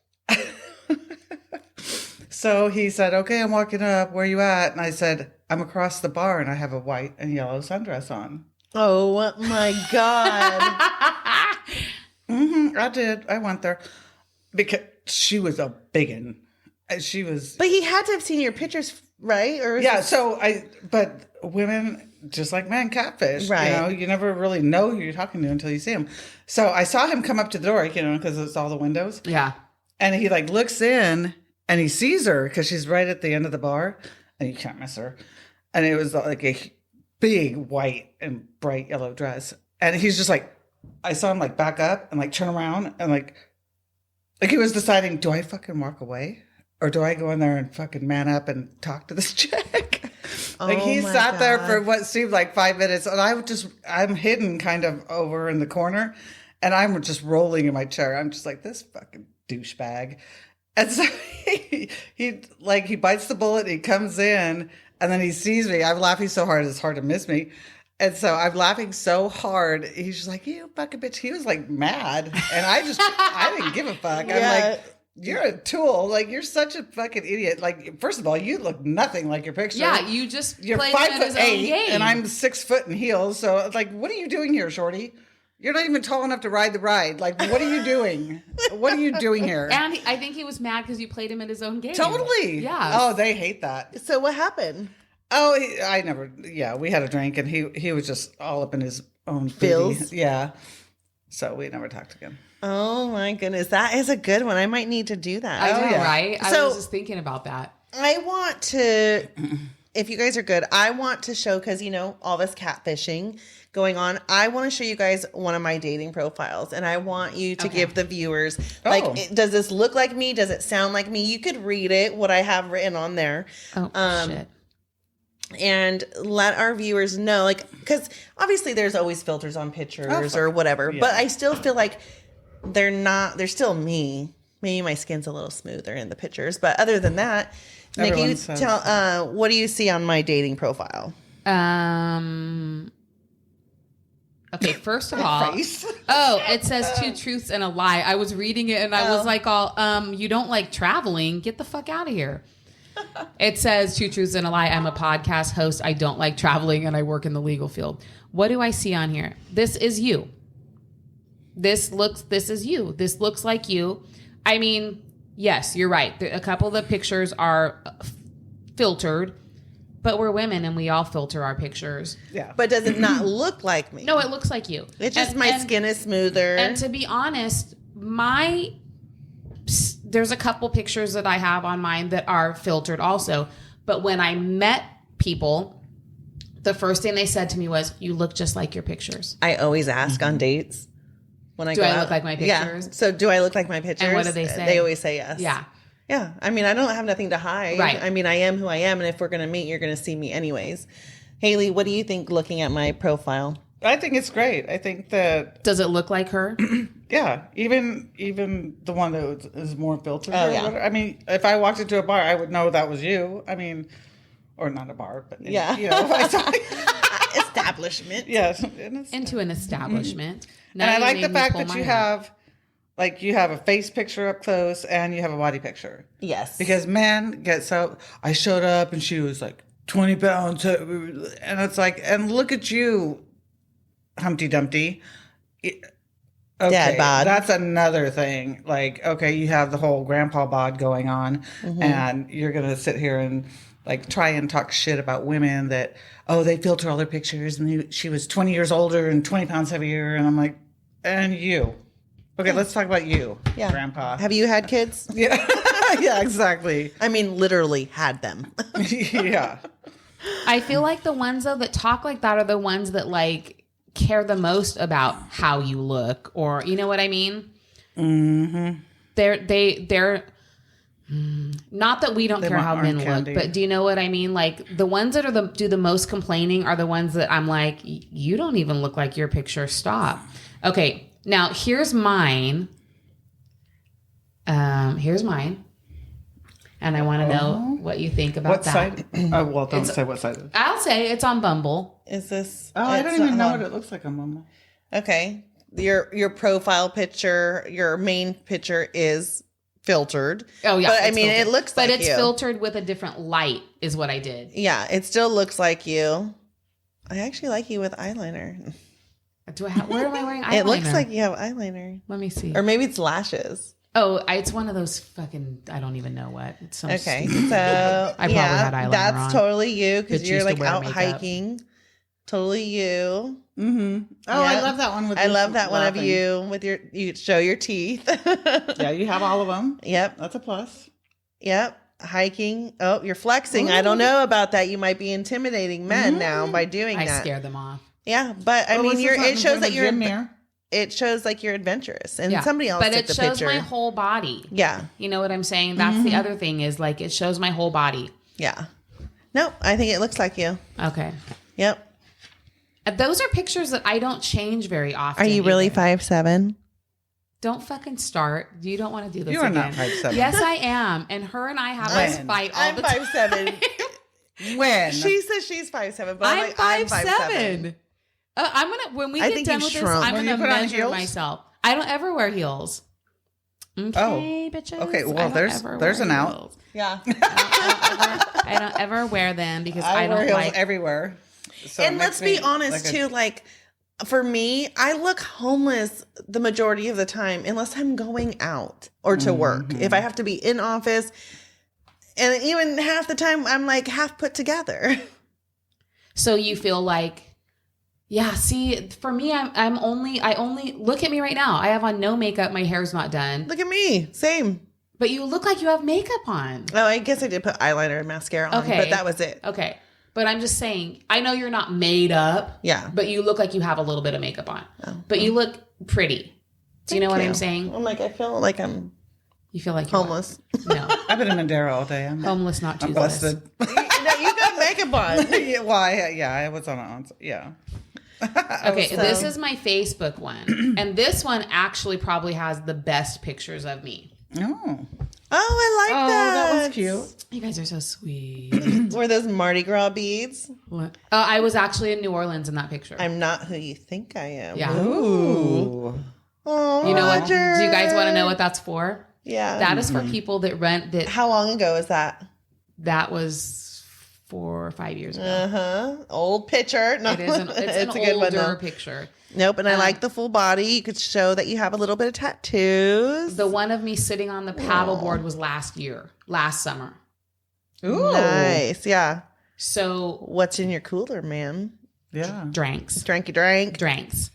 So he said, okay, I'm walking up. Where are you at? And I said, I'm across the bar, and I have a white and yellow sundress on. Oh my God. I did. I went there because she was a biggin. She was. But he had to have seen your pictures, right? Or yeah. But women, just like men, catfish. Right. You know, you never really know who you're talking to until you see him. So I saw him come up to the door, you know, because it's all the windows. Yeah. And he like looks in. And he sees her because she's right at the end of the bar, and you can't miss her. And it was like a big white and bright yellow dress. And he's just like, I saw him like back up and like turn around and like he was deciding, do I fucking walk away? Or do I go in there and fucking man up and talk to this chick? Like he sat there for what seemed like 5 minutes, and I'm hidden kind of over in the corner, and I'm just rolling in my chair. I'm just like, this fucking douchebag. And so he bites the bullet, he comes in, and then he sees me. I'm laughing so hard, it's hard to miss me. And so I'm laughing so hard. He's just like, you fucking bitch. He was like mad. And I didn't give a fuck. Yeah. I'm like, you're a tool. Like, you're such a fucking idiot. Like, first of all, you look nothing like your picture. Yeah, you're played 5'8", and I'm 6 foot in heels. So like, what are you doing here, shorty? You're not even tall enough to ride the ride. Like, what are you doing? What are you doing here? And I think he was mad because you played him at his own game. Totally. Yeah. Oh, they hate that. So what happened? Oh, we had a drink, and he was just all up in his own feels. Yeah. So we never talked again. Oh my goodness. That is a good one. I might need to do that. I know, right? I So- was just thinking about that. I want to, if you guys are good, I want to show, because, all this catfishing going on. I want to show you guys one of my dating profiles, and I want you to give the viewers, does this look like me? Does it sound like me? You could read it, what I have written on there. Oh, shit. And let our viewers know, because obviously there's always filters on pictures or whatever, but I still feel like they're still me. Maybe my skin's a little smoother in the pictures, but other than that, Nikki, tell, what do you see on my dating profile? Okay, first of all, it says 2 truths and a lie. I was reading it and I was like, you don't like traveling? Get the fuck out of here. It says 2 truths and a lie. I'm a podcast host. I don't like traveling and I work in the legal field. What do I see on here? This is you. This is you. This looks like you. I mean, yes, you're right. A couple of the pictures are filtered, but we're women and we all filter our pictures. Yeah. But does it not look like me? No, it looks like you. It's just my skin is smoother. And to be honest, there's a couple pictures that I have on mine that are filtered also. But when I met people, the first thing they said to me was, you look just like your pictures. I always ask on dates. When I do go I out. look like my pictures? Yeah. So do I look like my pictures? And what do they say? They always say yes. Yeah. Yeah. I mean, I don't have nothing to hide. Right. I mean, I am who I am. And if we're going to meet, you're going to see me anyways. Haley, what do you think looking at my profile? I think it's great. I think that... Does it look like her? Yeah. Even the one that is more filtered. Oh, yeah. I mean, if I walked into a bar, I would know that was you. I mean, or not a bar, but... Yeah. If I saw Establishment. Yes. Into an establishment. And I like the fact that you have a face picture up close and you have a body picture. Yes. Because men get so... I showed up and she was like 20 pounds. And it's like, and look at you, Humpty Dumpty. Okay, Dad bod. That's another thing. Like, okay, you have the whole grandpa bod going on and you're going to sit here and like try and talk shit about women that, they filter all their pictures and she was 20 years older and 20 pounds heavier. And I'm like, and you. Okay, let's talk about you, Grandpa. Have you had kids? Yeah. Yeah, exactly. I mean, literally had them. Yeah. I feel like the ones though that talk like that are the ones that like care the most about how you look, or you know what I mean? Mm-hmm. They're not that we don't care how men look, but do you know what I mean? Like the ones that do the most complaining are the ones that I'm like, you don't even look like your picture. Stop. Okay, now here's mine. And I want to know what you think about what that. Side? Oh, well, don't say what side. I'll say it's on Bumble. Is this? Oh, I don't even know what it looks like on Bumble. Okay. Your profile picture, your main picture is filtered. Oh yeah, but I mean, filtered. it looks like but it's you. filtered with a different light, is what I did. Yeah, it still looks like you. I actually like you with eyeliner. Where am I wearing eyeliner? It looks like you have eyeliner. Let me see. Or maybe it's lashes. Oh, it's one of those fucking, I don't even know what. It's some Okay, stupid so I probably had eyeliner that's on. totally you because Bitch you're used to like wear out makeup. hiking. Totally you. Mm-hmm. Oh, Yeah. I love that one. I love that one of you with you show your teeth. Yeah, you have all of them. Yep. That's a plus. Yep. Hiking. Oh, you're flexing. I don't know about that. You might be intimidating men now by doing I that. scare them off. Yeah, but I mean, it shows that you're. Mirror. It shows like you're adventurous, and Yeah. somebody else But took it the shows picture. my whole body. Yeah. You know what I'm saying? That's the other thing is like it shows my whole body. Yeah. No, I think it looks like you. Okay. Yep. Those are pictures that I don't change very often. Are you really either. 5'7"? Don't fucking start. You don't want to do this You are again. not 5'7". Yes, I am. And her and I have this fight all I'm the time. 5'7". When? She says she's 5'7", but I'm I'm 5'7". I'm gonna when we I get think done you with this, shrunk. I'm When gonna you put on measure heels? myself. I don't ever wear heels. Okay, bitches. Okay, I well, don't there's ever an wear out. heels. Yeah. I don't ever wear them because I wear don't heels like. everywhere. So And it let's makes be me honest like a- too, like for me, I look homeless the majority of the time unless I'm going out or to work. If I have to be in office, and even half the time I'm like half put together. So you feel like Yeah, see, for me, I only look at me right now. I have on no makeup. My hair's not done. Look at me. Same. But you look like you have makeup on. Oh, I guess I did put eyeliner and mascara on, but that was it. Okay. But I'm just saying, I know you're not made up. Yeah. But you look like you have a little bit of makeup on. Oh. But you look pretty. Do you know what I'm saying? I'm like, I feel like You feel like you're homeless. No. I've been in Mandera all day. I'm homeless, not I'm toothless. busted. You got makeup on. Yeah, well, I was on yeah. Okay, this is my Facebook one. And this one actually probably has the best pictures of me. Oh, I like that. That was cute. You guys are so sweet. Were those Mardi Gras beads? What? I was actually in New Orleans in that picture. I'm not who you think I am. Yeah. Ooh. Oh, you know what? Do Roger. you guys want to know what that's for? Yeah. That is for people that rent that. How long ago is that? That was 4 or 5 years ago. Uh-huh. Old picture. No. It is an, it's an a good one, older though. picture. Nope, and I like the full body. You could show that you have a little bit of tattoos. The one of me sitting on the paddleboard was last summer. Ooh. Nice, yeah. So What's in your cooler, man? dranks. Dranks.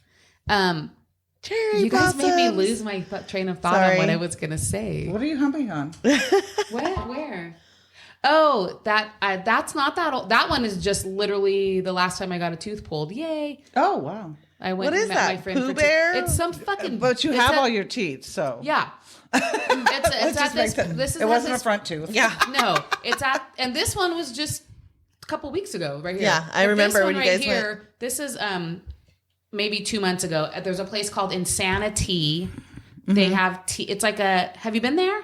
Cherry You guys made me blossoms. lose my train of thought Sorry. on what I was going to say. What are you humming on? What? Where? Oh, that's not that old. That one is just literally the last time I got a tooth pulled. Yay. Oh, wow. I went What and is met that? my friend Pooh for Bear? It's some fucking. But you have all your teeth, so. Yeah. It's at this. This is it at wasn't this, a front tooth. Yeah. No, it's at, and this one was just a couple weeks ago, right here. Yeah, I But remember this when one you right guys here, went. This is maybe 2 months ago. There's a place called Insanity. They have tea. It's like a. Have you been there?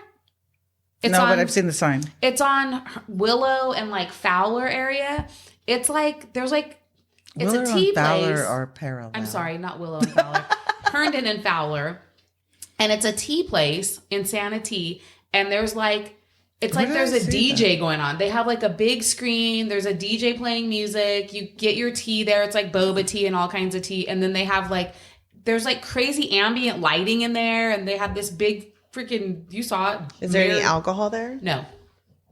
It's no, on, but I've seen the sign. It's on Willow and like Fowler area. It's like there's like it's Willow a tea and Fowler place. are parallel. I'm sorry, not Willow and Fowler. Herndon and Fowler. And it's a tea place, Insanity, and there's like it's Where like did there's I a see DJ going on. They have like a big screen, there's a DJ playing music, you get your tea there, it's like boba tea and all kinds of tea, and then they have like there's like crazy ambient lighting in there, and they have this big freaking you saw it. Is there any alcohol there? No.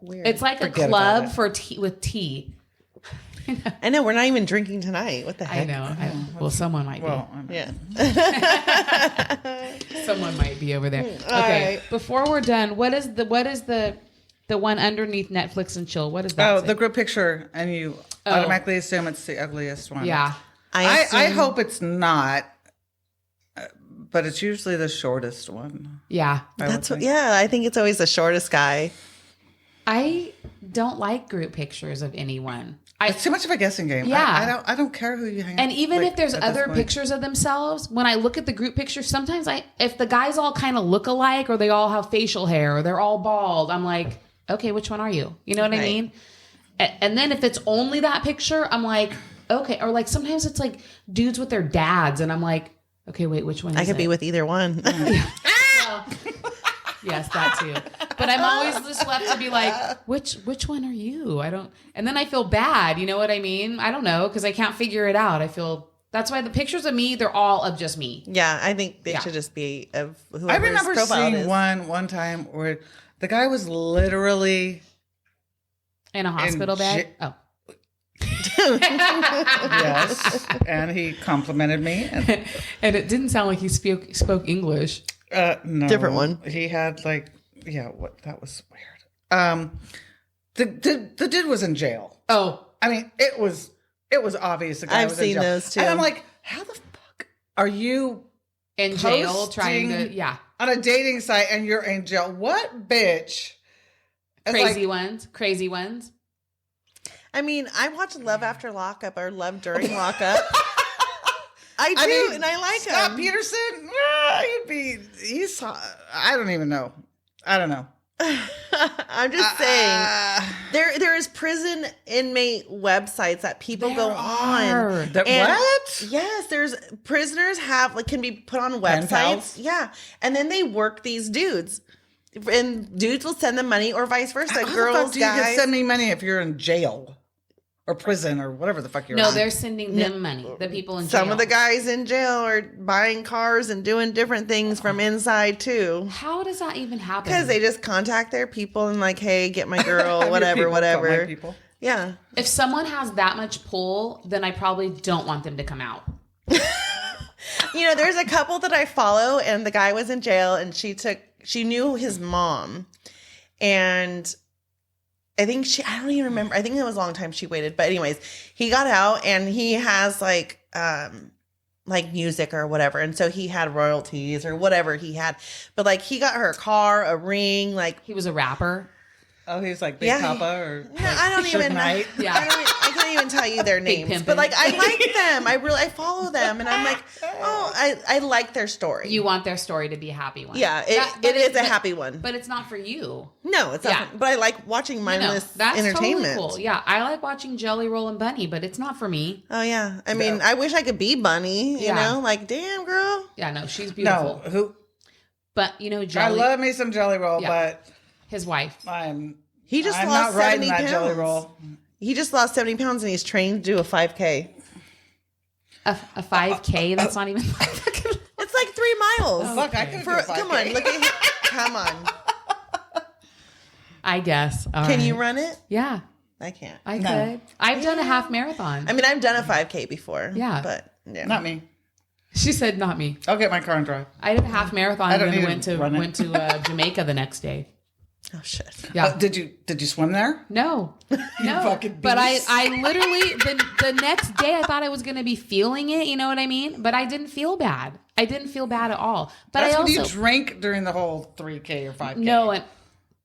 Weird. It's like Forget a club about it. for tea with tea. I know, we're not even drinking tonight. What the heck? I know. Well, someone might be. Well, Yeah. Someone might be over there. All Okay. right. Before we're done, what is the one underneath Netflix and chill? What is that? Oh, say? the group picture, and you automatically assume it's the ugliest one. Yeah. I assume- hope it's not, but it's usually the shortest one. Yeah. That's what, yeah. I think it's always the shortest guy. I don't like group pictures of anyone. It's too much of a guessing game. Yeah. I don't care who you hang. And even like, if there's at this other point. pictures of themselves, when I look at the group picture, sometimes if the guys all kind of look alike or they all have facial hair or they're all bald, I'm like, okay, which one are you? You know what I Right. mean? And then if it's only that picture, I'm like, okay. Or like sometimes it's like dudes with their dads, and I'm like, okay, wait, which one is I could it? be with either one. Well, yes, that too. But I'm always just left to be like, which one are you? I don't. And then I feel bad. You know what I mean? I don't know because I can't figure it out. I feel that's why the pictures of me, they're all of just me. Yeah, I think they Yeah. should just be of whoever's I remember profile seeing is. one time where the guy was literally In a hospital bed. Oh. yes, and he complimented me. And, And it didn't sound like he spoke English. no, Different one. He had like what that was weird. The dude was in jail. Oh. I mean, it was obvious the guy I've was seen in jail. those, too. And I'm like, how the fuck are you In jail trying to, posting yeah. on a dating site and you're in jail? What bitch? It's Crazy ones. I mean, I watch Love After Lockup or Love During Lockup. I do, mean, and I like Scott him. Peterson. He's. I don't even know. I don't know. I'm just saying, there is prison inmate websites that people go on. That And what? Yes, there's prisoners can be put on Pen websites. pals? Yeah, and then they work these dudes, and dudes will send them money or vice versa. How the fuck Girls, do you guys. get send me money if you're in jail or prison or whatever the fuck you're No, in? they're sending them money. The people in jail. Some of the guys in jail are buying cars and doing different things from inside too. How does that even happen? Because they just contact their people and like, hey, get my girl, Have your whatever, people, whatever. call my people. Yeah. If someone has that much pull, then I probably don't want them to come out. There's a couple that I follow, and the guy was in jail, and she knew his mom, and I don't even remember. I think it was a long time she waited, but anyways, he got out, and he has like music or whatever, and so he had royalties or whatever he had, but like he got her a car, a ring, like He was a rapper. Oh, he's like Big Papa or no, I don't Suge even. Knight? Yeah. I can't even tell you their names, Pimpin'. but like I like them. I follow them, and I'm like, I like their story. You want their story to be a happy one. Yeah, it is a happy one. But it's not for you. No, it's not. But I like watching mindless that's entertainment. totally cool. Yeah, I like watching Jelly Roll and Bunny, but it's not for me. Oh yeah, I mean, I wish I could be Bunny. You Yeah. know, like damn girl. Yeah, no, she's beautiful. No, who? But Jelly. I love me some Jelly Roll, Yeah. but his wife. I'm He just not lost riding 70 that pounds. Jelly Roll. He just lost 70 pounds, and he's trained to do a 5K. A 5K. That's not even. It's like 3 miles. Oh, fuck, I could do a 5K. Come on, look at him. Come on. I guess. All Can right. you run it? Yeah, I can't. I No. could. I've done a half marathon. I mean, I've done a 5K before. Yeah. But yeah. Not me. She said, "Not me." I'll get my car and drive. I did a half marathon I and don't then need went to to run it. went to Jamaica the next day. Oh shit. Yeah. Did you swim there? No, no. fucking But beast. I literally the next day I thought I was gonna be feeling it. You know what I mean? But I didn't feel bad. I didn't feel bad at all. But That's I when also you drink during the whole 3K or 5K. no, and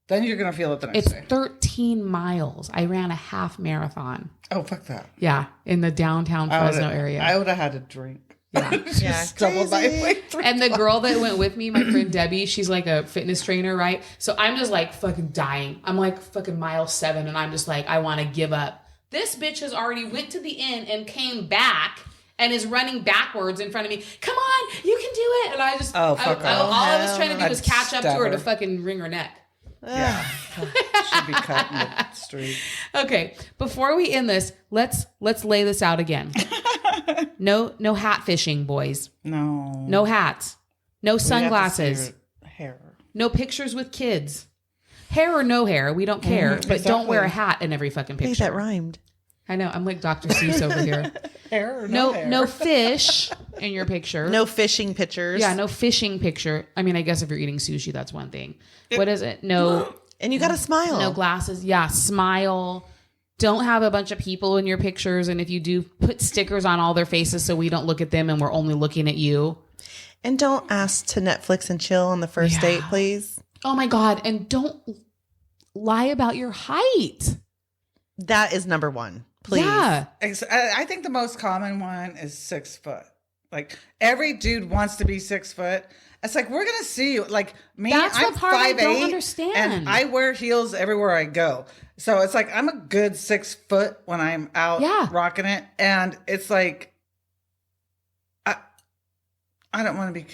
Then you're gonna feel it the next it's day. 13 miles. I ran a half marathon. Oh fuck that! Yeah, in the downtown Fresno area. I would have had to drink. Yeah. Yeah. Stumbled my Crazy. way through. And the girl that went with me, my friend Debbie, she's like a fitness trainer, right? So I'm just like fucking dying. I'm like fucking mile 7 and I'm just like, I want to give up. This bitch has already went to the inn and came back and is running backwards in front of me. Come on, you can do it. And I just, Oh, fuck all off. I was trying to do I'd was catch up to stab her her. to fucking wring her neck. Yeah, should be cut in the street. Okay, before we end this, let's lay this out again. No hat fishing, boys. No, No hats. No We have to see sunglasses. your hair. No pictures with kids. Hair or no hair, we don't care. But don't wear a exactly. hat in every fucking Hey, picture. that rhymed. I know. I'm like Dr. Seuss over here. Hair or No, hair? no fish in your picture. No fishing pictures. Yeah, no fishing picture. I mean, I guess if you're eating sushi, that's one thing. What is it? No, And you got to smile. no glasses. Yeah, smile. Don't have a bunch of people in your pictures. And if you do, put stickers on all their faces so we don't look at them and we're only looking at you. And don't ask to Netflix and chill on the first Yeah. date, please. Oh my God. And don't lie about your height. That is number 1. Please. Yeah. I think the most common one is 6 foot. Like every dude wants to be 6 foot. It's like we're gonna see you. Like me, That's the I'm part I 5'8", don't understand. and I wear heels everywhere I go. So it's like I'm a good 6 foot when I'm out rocking it, and it's like I don't want to be.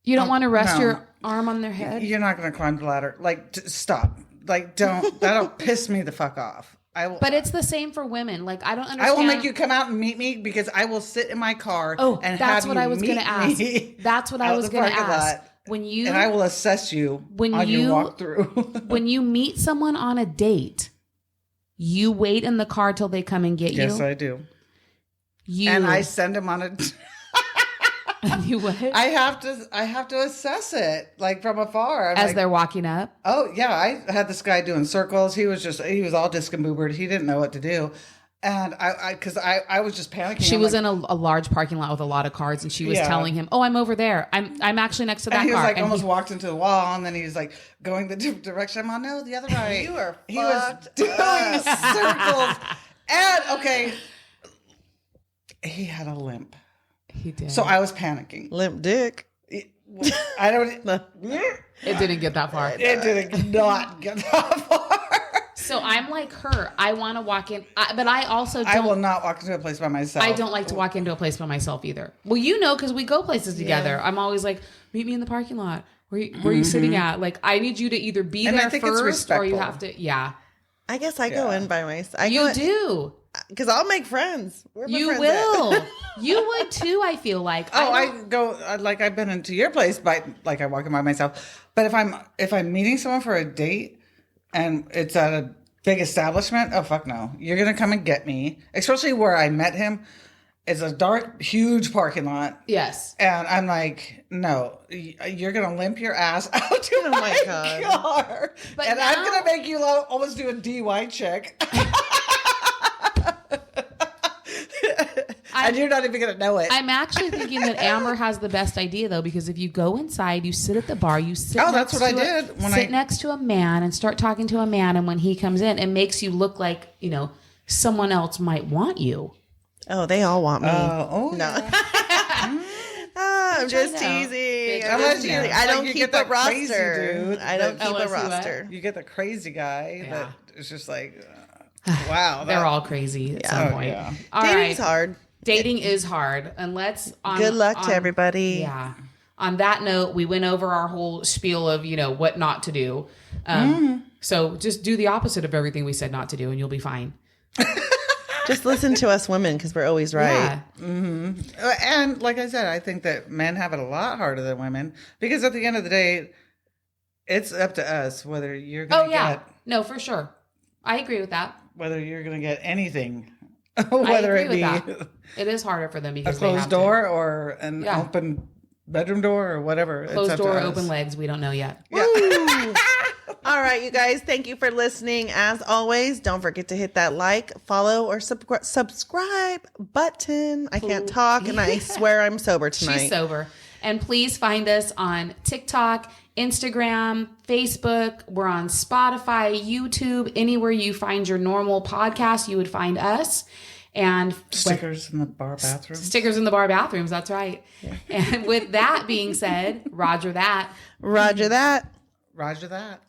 You don't want to rest no. your arm on their head? You're not gonna climb the ladder. Like stop. Like don't. That'll piss me the fuck off. I will. But it's the same for women. Like, I don't understand. I will make you come out and meet me because I will sit in my car. Oh, and that's have what you I was meet going to ask. me That's what I out was the going to parking ask. lot, When you and I will assess you on your walkthrough. when you meet someone on a date, you wait in the car till they come and get you. Yes, I do. You And I send them on a. you what? I have to assess it like from afar. I'm As like, they're walking up. oh yeah, I had this guy doing circles. He was all discombobulated. He didn't know what to do. And I was just panicking. She I'm was like, in a large parking lot with a lot of cars, and she was Yeah. telling him, "Oh, I'm over there. I'm actually next to that and he was car." like And almost walked into the wall, and then he was like going the different direction. I'm on no, the other way. You are He was fucked doing up. circles, and okay, he had a limp, he did. so I was panicking. Limp dick. I don't. It didn't get that far. It did not get that far. So I'm like her. I want to walk in, but I also don't. I will not walk into a place by myself. I don't like to walk into a place by myself either. Well, because we go places together. I'm always like, meet me in the parking lot. Where are you sitting at? Like, I need you to either be And I there think it's first or you respectful. have to. Yeah, I guess I go in by myself. you do. Because I'll make friends. Where my You friends will. at? You would too. I feel like. Oh, I don't- go like I've been into your place by I walk in by myself. But if I'm meeting someone for a date and it's at Big establishment? Oh, fuck no. You're going to come and get me. Especially where I met him. It's a dark, huge parking lot. Yes. And I'm like, no, you're going to limp your ass out to my car. But and I'm going to make you almost do a DUI check. And you're not even going to know it. I'm actually thinking that Amber has the best idea, though, because if you go inside, you sit at the bar, you sit that's what I did. Sit next to a man and start talking to a man. And when he comes in, it makes you look like, someone else might want you. Oh, they all want me. No. Yeah. I'm just teasing. I don't keep a roster. I don't keep a roster. You get the crazy guy that is just like, wow. They're all crazy at some point. Yeah. Dating's hard. Dating is hard. And good luck to everybody. Yeah. On that note, we went over our whole spiel of, what not to do. So just do the opposite of everything we said not to do and you'll be fine. Just listen to us women because we're always right. Yeah. Mm-hmm. And like I said, I think that men have it a lot harder than women because at the end of the day, it's up to us whether you're going to get... No, for sure. I agree with that. Whether you're going to get anything. Whether it be it is harder for them because a closed door or an open bedroom door or whatever. Closed door, open legs. We don't know yet. Yeah. All right, you guys. Thank you for listening. As always, don't forget to hit that like, follow, or subscribe button. I can't talk, and I swear I'm sober tonight. She's sober. And please find us on TikTok, Instagram, Facebook. We're on Spotify, YouTube, anywhere you find your normal podcast, you would find us. And stickers in the bar bathrooms. Stickers in the bar bathrooms. That's right. Yeah. And with that being said, Roger that. Roger that. Roger that.